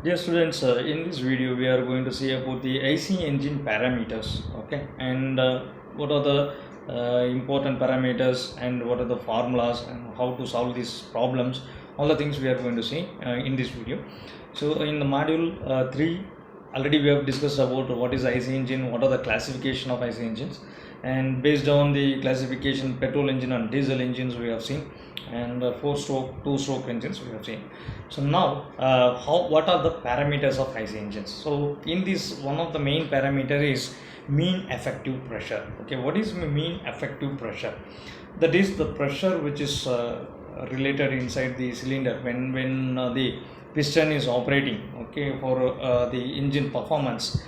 Dear students, in this video we are going to see about the IC engine parameters, okay, and what are the important parameters and what are the formulas and how to solve these problems. All the things we are going to see in this video. So in the module 3, already we have discussed about what is IC engine, what are the classification of IC engines, and based on the classification petrol engine and diesel engines we have seen, and 4-stroke, 2-stroke engines we have seen. So now, what are the parameters of IC engines? So in this, one of the main parameter is mean effective pressure. Okay, what is mean effective pressure? That is the pressure which is related inside the cylinder when the piston is operating. Okay, for the engine performance,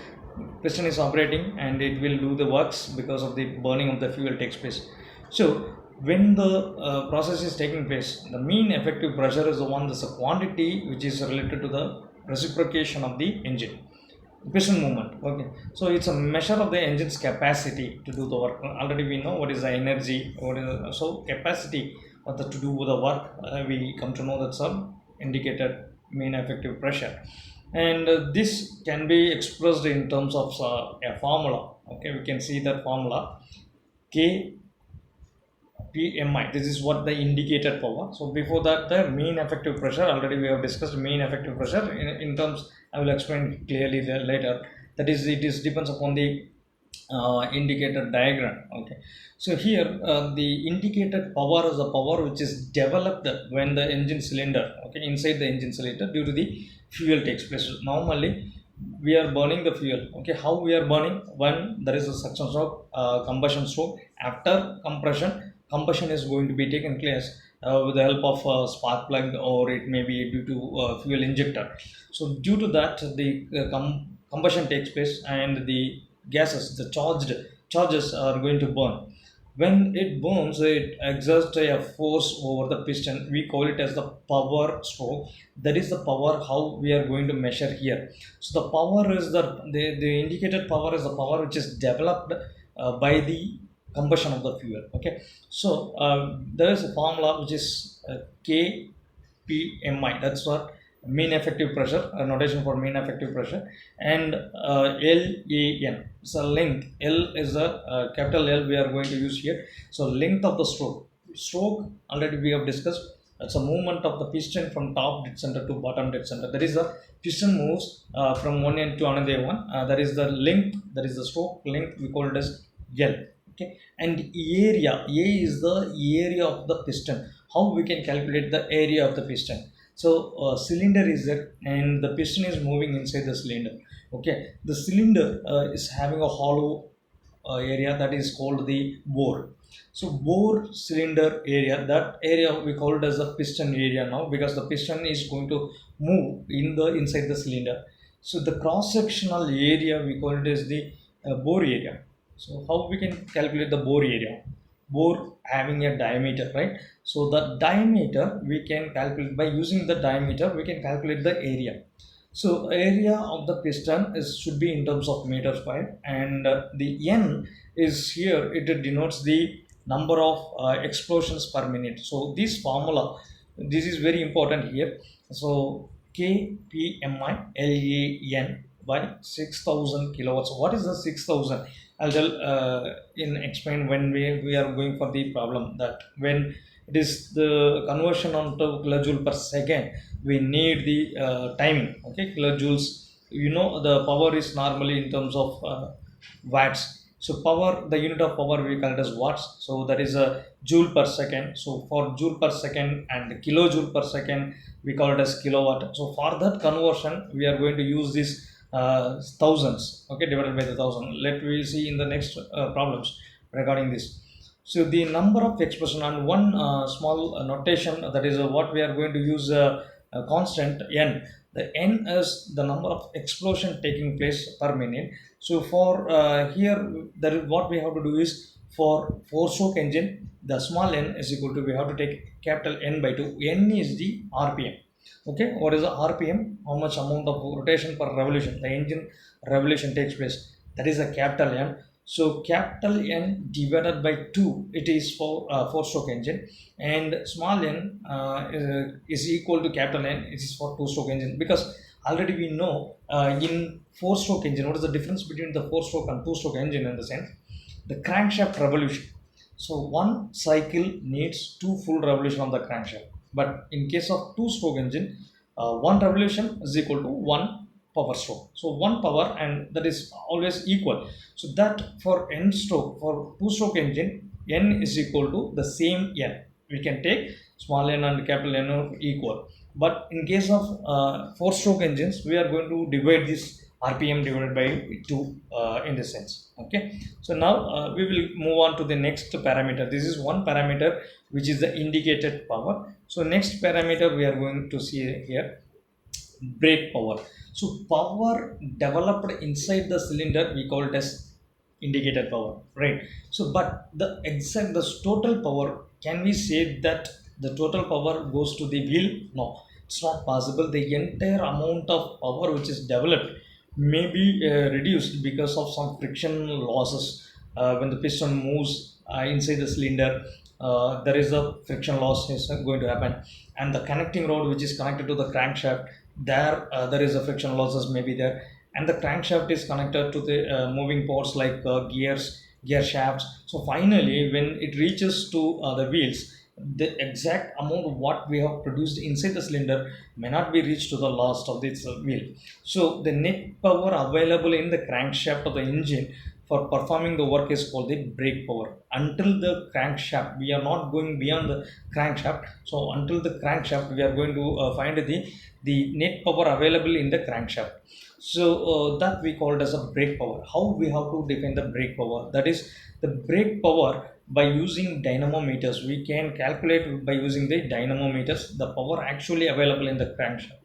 piston is operating and it will do the works because of the burning of the fuel takes place. So when the process is taking place, the mean effective pressure is the one, that's a quantity which is related to the reciprocation of the engine piston movement. Okay, so it's a measure of the engine's capacity to do the work. Already we know what is the energy, what is so capacity of the to do the work. We come to know that some indicated mean effective pressure, and this can be expressed in terms of a formula. Okay, we can see that formula K PMI. This is what the indicated power. So before that, the mean effective pressure. Already we have discussed mean effective pressure in terms. I will explain clearly later. That is, it is depends upon the indicated diagram. Okay. So here the indicated power is the power which is developed when the engine cylinder. Okay, inside the engine cylinder due to the fuel takes place. Normally we are burning the fuel. Okay, how we are burning? When there is a suction stroke, combustion stroke. After compression, combustion is going to be taken place with the help of spark plug, or it may be due to fuel injector. So due to that, the combustion takes place and the gases, the charges are going to burn. When it burns, it exerts a force over the piston. We call it as the power stroke. That is the power how we are going to measure here. So the power is the indicated power is the power which is developed by the combustion of the fuel. Okay, so there is a formula which is KPMI. That's what mean effective pressure, a notation for mean effective pressure, and LAN. So length, L is the capital L we are going to use here. So length of the stroke. Stroke already we have discussed. It's a movement of the piston from top dead center to bottom dead center. That is the piston moves from one end to another one. That is the length. That is the stroke length. We call it as L. Okay, and area, A is the area of the piston. How we can calculate the area of the piston? So cylinder is there and the piston is moving inside the cylinder. Okay, the cylinder is having a hollow area that is called the bore. So bore cylinder area, that area we call it as the piston area now, because the piston is going to move in the inside the cylinder. So the cross sectional area we call it as the bore area. So how we can calculate the bore area? Bore having a diameter, right? So the diameter we can calculate by using the diameter. We can calculate the area. So area of the piston is should be in terms of meter square, and the N is here. It denotes the number of explosions per minute. So this formula, this is very important here. So KPMI LAN by 6,000 kilowatts. What is the 6,000? I'll tell in explain when we are going for the problem, that when it is the conversion onto kilojoule per second, we need the timing. Okay, kilojoules. You know the power is normally in terms of watts. So power, the unit of power we call it as watts. So that is a joule per second. So for joule per second and kilojoule per second, we call it as kilowatt. So for that conversion, we are going to use this thousands. Okay, divided by the thousand. Let we see in the next problems regarding this. So the number of expression, and one small notation, that is what we are going to use a constant n. The n is the number of explosion taking place per minute. So for here, that is what we have to do is, for 4-stroke engine, the small n is equal to, we have to take capital N by 2. N is the RPM. Okay, what is the RPM? How much amount of rotation per revolution the engine revolution takes place? That is a capital N. So capital N divided by 2, it is for 4-stroke engine, and small n is equal to capital N, it is for 2-stroke engine, because Already we know in four-stroke engine, what is the difference between the four-stroke and two-stroke engine in the sense? The crankshaft revolution. So one cycle needs two full revolution of the crankshaft. But in case of two-stroke engine, one revolution is equal to one power stroke. So one power and that is always equal. So that for n stroke, for two-stroke engine, n is equal to the same n. We can take small n and capital N are equal. But in case of four-stroke engines, we are going to divide this RPM divided by 2 in this sense. Okay. So now we will move on to the next parameter. This is one parameter which is the indicated power. So next parameter we are going to see here, brake power. So power developed inside the cylinder we call it as indicated power, right? So but the exact, the total power, can we say that the total power goes to the wheel? No, it's not possible. The entire amount of power which is developed may be reduced because of some friction losses. When the piston moves inside the cylinder, there is a friction loss is going to happen, and the connecting rod which is connected to the crankshaft, there is a friction losses may be there, and the crankshaft is connected to the moving parts like gear shafts. So finally when it reaches to the wheels, the exact amount of what we have produced inside the cylinder may not be reached to the last of this wheel. So the net power available in the crankshaft of the engine for performing the work is called the brake power. Until the crankshaft, we are not going beyond the crankshaft. So until the crankshaft, we are going to find the net power available in the crankshaft. So that we call it as a brake power. How we have to define the brake power? That is the brake power by using dynamometers. We can calculate by using the dynamometers the power actually available in the crankshaft.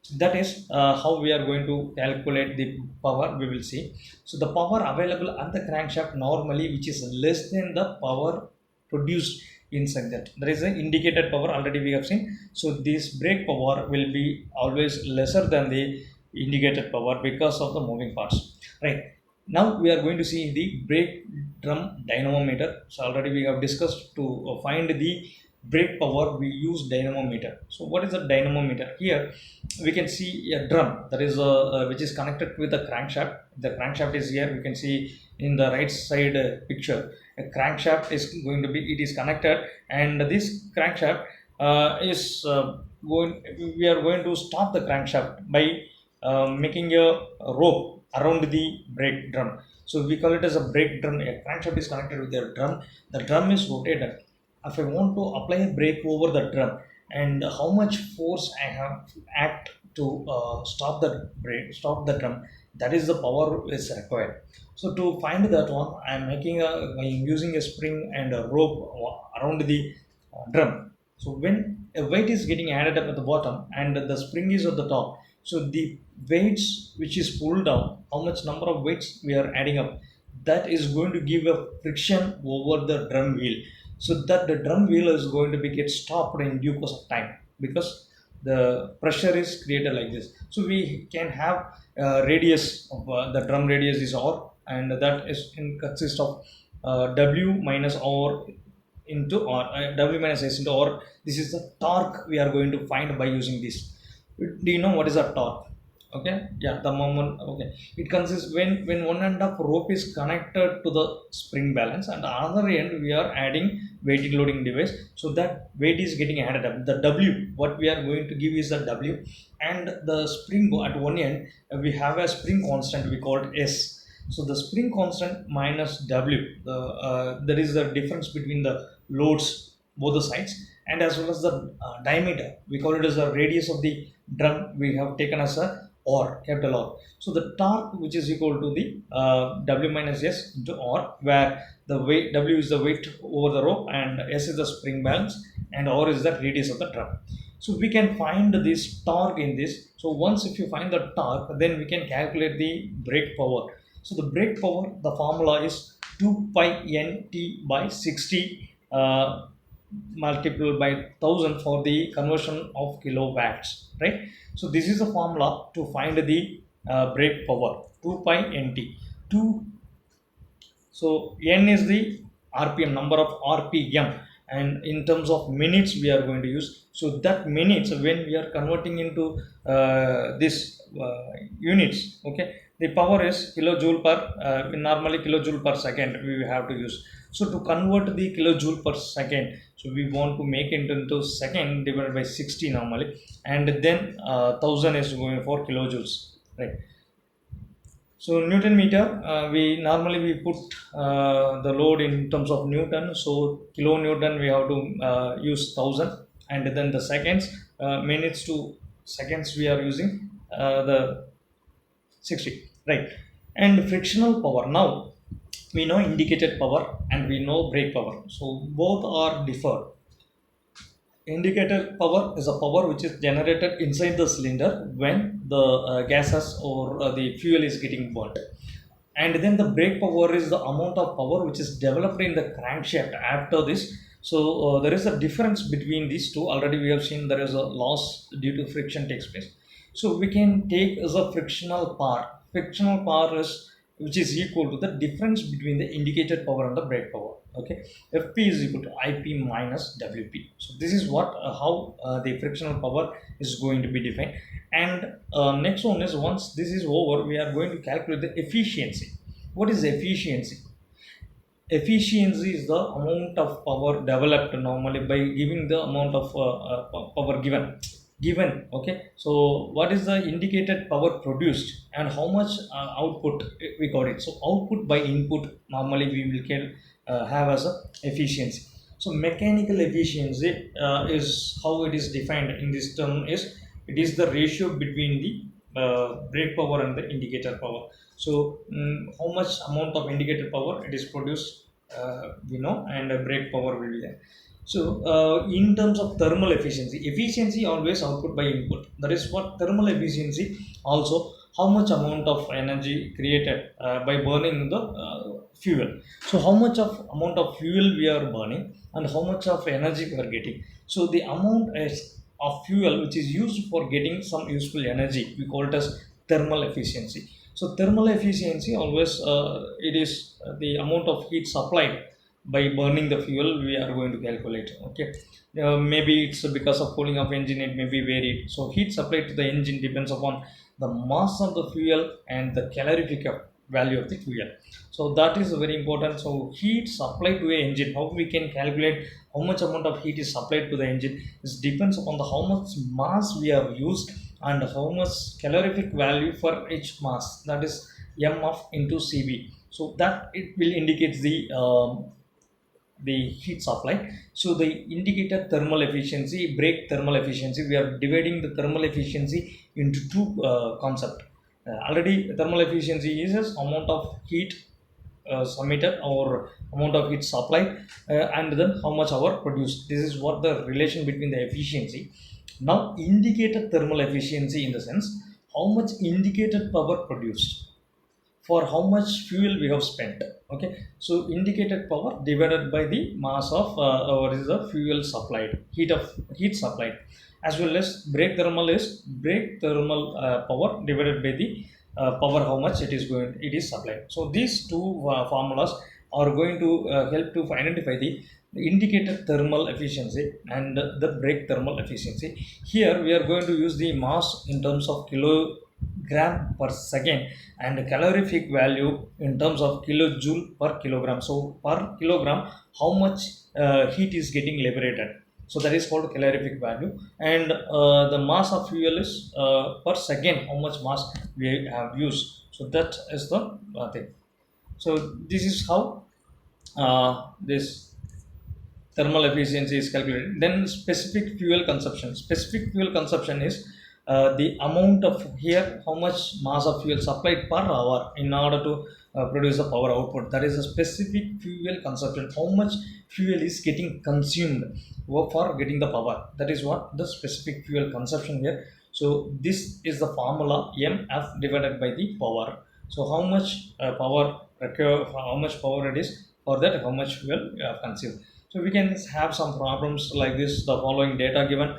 So that is how we are going to calculate the power, we will see. So the power available at the crankshaft normally, which is less than the power produced inside that. There is an indicated power already we have seen. So this brake power will be always lesser than the indicated power because of the moving parts. Right. Now we are going to see the brake drum dynamometer. So already we have discussed to find the brake power, we use dynamometer. So what is a dynamometer? Here we can see a drum that is which is connected with the crankshaft. The crankshaft is here. We can see in the right side picture. A crankshaft is going to be, it is connected, and this crankshaft is going. We are going to stop the crankshaft by making a rope around the brake drum. So we call it as a brake drum. A crankshaft is connected with the drum. The drum is rotated. If I want to apply a brake over the drum, and how much force I have to act to stop the brake, stop the drum, that is the power is required. So to find that one, I am making I'm using a spring and a rope around the drum. So when a weight is getting added up at the bottom and the spring is at the top, so the weights which is pulled down, how much number of weights we are adding up, that is going to give a friction over the drum wheel, so that the drum wheel is going to be get stopped in due course of time, because the pressure is created like this. So we can have radius of the drum radius is r, and that is consists of w minus r into r, w minus s into r. This is the torque we are going to find by using this. Do you know what is a torque? Okay, yeah, the moment. Okay, it consists when one end of rope is connected to the spring balance, and the other end we are adding weighting loading device, so that weight is getting added up. The w, what we are going to give is the w, and the spring at one end we have a spring constant we called s. So the spring constant minus w, there is the difference between the loads both the sides, and as well as the diameter, we call it as the radius of the drum, we have taken as a or, capital R. So the torque which is equal to the w minus s into r, where the weight w is the weight over the rope and s is the spring balance and r is the radius of the drum. So we can find this torque in this. So once if you find the torque, then we can calculate the brake power. So the brake power, the formula is 2 pi nt by 60 multiplied by 1000 for the conversion of kilowatts, right? So this is the formula to find the brake power, 2 pi nt. 2, so n is the rpm, number of rpm, and in terms of minutes we are going to use. So that minutes, when we are converting into this units, okay, the power is kilojoule per normally kilojoule per second we have to use. So to convert the kilojoule per second, so we want to make it into second divided by 60 normally, and then 1000 is going for kilojoules, right? So Newton meter, we normally we put the load in terms of Newton. So kilonewton we have to use 1000, and then the seconds, minutes to seconds we are using the 60, right? And frictional power. Now we know indicated power and we know brake power. So both are differ. Indicator power is a power which is generated inside the cylinder when the gases or the fuel is getting burnt. And then the brake power is the amount of power which is developed in the crankshaft after this. So there is a difference between these two. Already we have seen there is a loss due to friction takes place. So we can take as a frictional power. Frictional power is which is equal to the difference between the indicated power and the brake power. Okay, Fp is equal to Ip minus Wp. So this is what how the frictional power is going to be defined. And next one is, once this is over, we are going to calculate the efficiency. What is efficiency? Efficiency is the amount of power developed normally by giving the amount of power given. Okay, so what is the indicated power produced and how much output we got it. So output by input normally we will can have as a efficiency. So mechanical efficiency is how it is defined in this term is, it is the ratio between the brake power and the indicator power. So how much amount of indicator power it is produced, we know, and brake power will be there. So in terms of thermal efficiency, efficiency always output by input. That is what thermal efficiency also, how much amount of energy created by burning the fuel. So how much of amount of fuel we are burning and how much of energy we are getting. So the amount of fuel which is used for getting some useful energy, we call it as thermal efficiency. So thermal efficiency always it is the amount of heat supplied by burning the fuel we are going to calculate. Okay, maybe it's because of cooling of engine, it may be varied. So heat supplied to the engine depends upon the mass of the fuel and the calorific value of the fuel. So that is very important. So heat supplied to a engine, how we can calculate how much amount of heat is supplied to the engine, is depends upon the how much mass we have used and how much calorific value for each mass, that is m of into cv. So that it will indicate the heat supply. So the indicator thermal efficiency, brake thermal efficiency, we are dividing the thermal efficiency into two concept. Already thermal efficiency is as amount of heat submitted or amount of heat supplied, and then how much hour produced. This is what the relation between the efficiency. Now indicator thermal efficiency in the sense how much indicated power produced for how much fuel we have spent. Okay, so indicated power divided by the mass of what is the fuel supplied, heat supplied, as well as brake thermal power divided by the power how much it is supplied. So these two formulas are going to help to identify the indicated thermal efficiency and the brake thermal efficiency. Here we are going to use the mass in terms of kilogram per second and calorific value in terms of kilojoule per kilogram. So per kilogram how much heat is getting liberated, so that is called calorific value. And the mass of fuel is per second how much mass we have used. So that is the thing. So this is how this thermal efficiency is calculated. Then specific fuel consumption. Specific fuel consumption is the amount of, here how much mass of fuel supplied per hour in order to produce the power output. That is a specific fuel consumption. How much fuel is getting consumed for getting the power. That is what the specific fuel consumption here. So this is the formula mf divided by the power. So how much power how much power it is, for that how much fuel you have consumed. So we can have some problems like this. The following data given: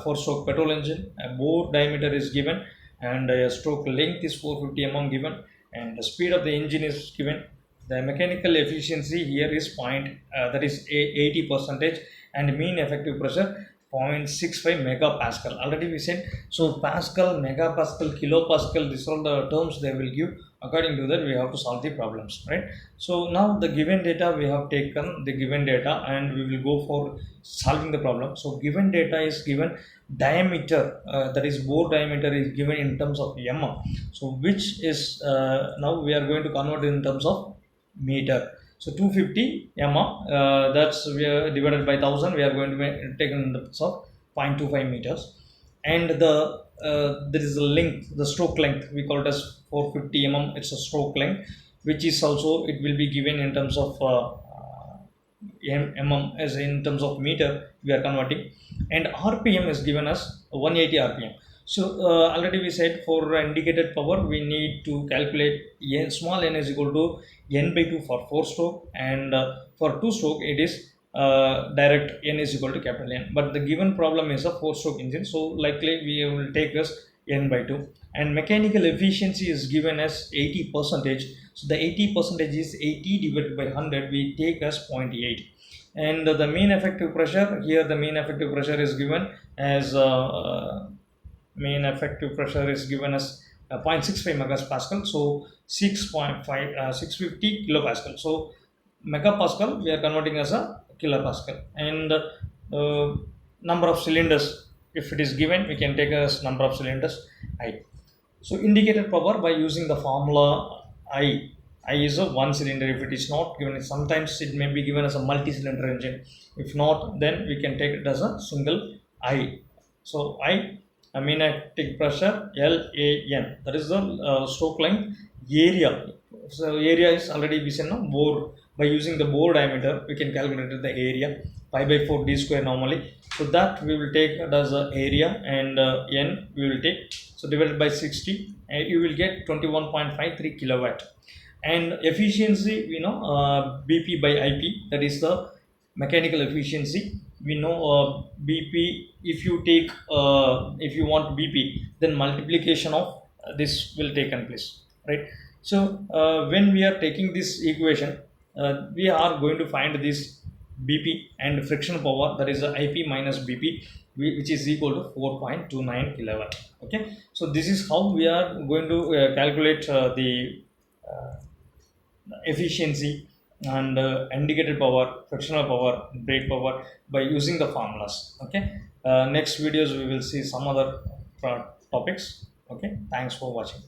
four-stroke petrol engine, a bore diameter is given, and a stroke length is 450 mm given, and the speed of the engine is given, The mechanical efficiency here is that is 80 percentage, and mean effective pressure 0.65 megapascal. Already we said, so pascal, megapascal, kilopascal, these are the terms they will give. According to that we have to solve the problems, right? So now the given data, we have taken the given data and we will go for solving the problem. So given data is given diameter, that is bore diameter is given in terms of mm. So which is now we are going to convert in terms of meter. So 250 mm, that's we are divided by 1000, we are going to take in terms of 0.25 meters. And the there is a length, the stroke length, we call it as 450 mm. It's a stroke length, which is also, it will be given in terms of mm, as in terms of meter we are converting. And rpm is given as 180 rpm. So already we said, for indicated power we need to calculate n, small n is equal to n by 2 for 4 stroke, and for 2 stroke it is direct n is equal to capital N. But the given problem is a 4 stroke engine, so likely we will take as n by 2. And mechanical efficiency is given as 80 percentage. So the 80 percentage is 80 divided by 100, we take as 0.8. And the mean effective pressure here, the mean effective pressure is given as mean effective pressure is given as 0.65 megapascal. So 650 kilopascal. So megapascal we are converting as a kilopascal. And number of cylinders, if it is given, we can take as number of cylinders I. So indicated power by using the formula I is a one cylinder. If it is not given, sometimes it may be given as a multi-cylinder engine. If not, then we can take it as a single I. So mean effective pressure LAN, that is the stroke length. Area, so area is already we said, no, bore. By using the bore diameter we can calculate the area, pi by 4 d square normally. So that we will take as a area, and n we will take, so divided by 60, and you will get 21.53 kilowatt. And efficiency, we know bp by ip, that is the mechanical efficiency. We know bp, if you take if you want bp, then multiplication of this will take place, right? So when we are taking this equation, we are going to find this bp and frictional power, that is ip minus bp, which is equal to 4.29 kilowatt. Okay, so this is how we are going to calculate the efficiency and indicated power, frictional power, brake power, by using the formulas. Okay, next videos we will see some other topics. Okay, thanks for watching.